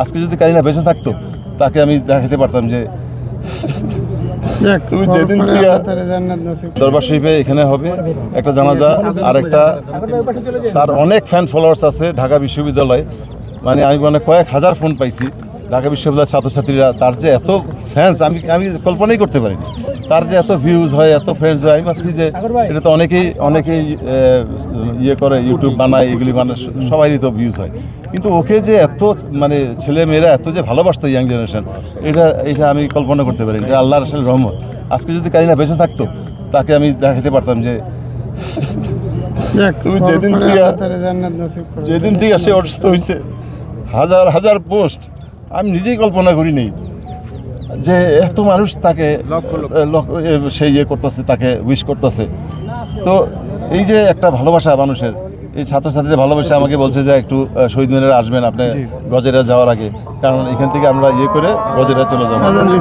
আজকে যদি কারিনা বেঁচে থাকতো তাকে আমি দেখাতে পারতাম যে তুমি যেদিন থেকে দরবার শরীফে এখানে হবে একটা জানাজা আর একটা তার অনেক ফ্যান ফলোয়ার্স আছে ঢাকা বিশ্ববিদ্যালয়ে, মানে আমি মানে কয়েক হাজার ফোন পাইছি ঢাকা বিশ্ববিদ্যালয়ের ছাত্রছাত্রীরা, তার যে এত ফ্যান্স আমি কল্পনাই করতে পারিনি, তার যে এত ভিউজ হয় এত ফ্রেন্ডস হয়। আমি ভাবছি যে এটা তো অনেকেই ইয়ে করে ইউটিউব বানায় এগুলি বানায় সবারই তো ভিউজ হয়, কিন্তু ওকে যে এত মানে ছেলে মেয়েরা এত যে ভালোবাসতো ইয়াং জেনারেশন এটা আমি কল্পনা করতে পারিনি। এটা আল্লাহর আসলে রহমত। আজকে যদি কারিনা বেঁচে থাকতো তাকে আমি দেখাতে পারতাম যে তুমি যেদিন থেকে সে অসুস্থ হয়েছে হাজার হাজার পোস্ট আমি নিজেই কল্পনা করি নেই যে এত মানুষ তাকে সে ইয়ে করতেছে, তাকে উইশ করতেছে। তো এই যে একটা ভালোবাসা মানুষের, এই ছাত্রছাত্রীরা ভালোবাসা আমাকে বলছে যে একটু শহীদ মিনারে আসবেন আপনি গজেরা যাওয়ার আগে, কারণ এখান থেকে আমরা ইয়ে করে গজেরা চলে যাবো।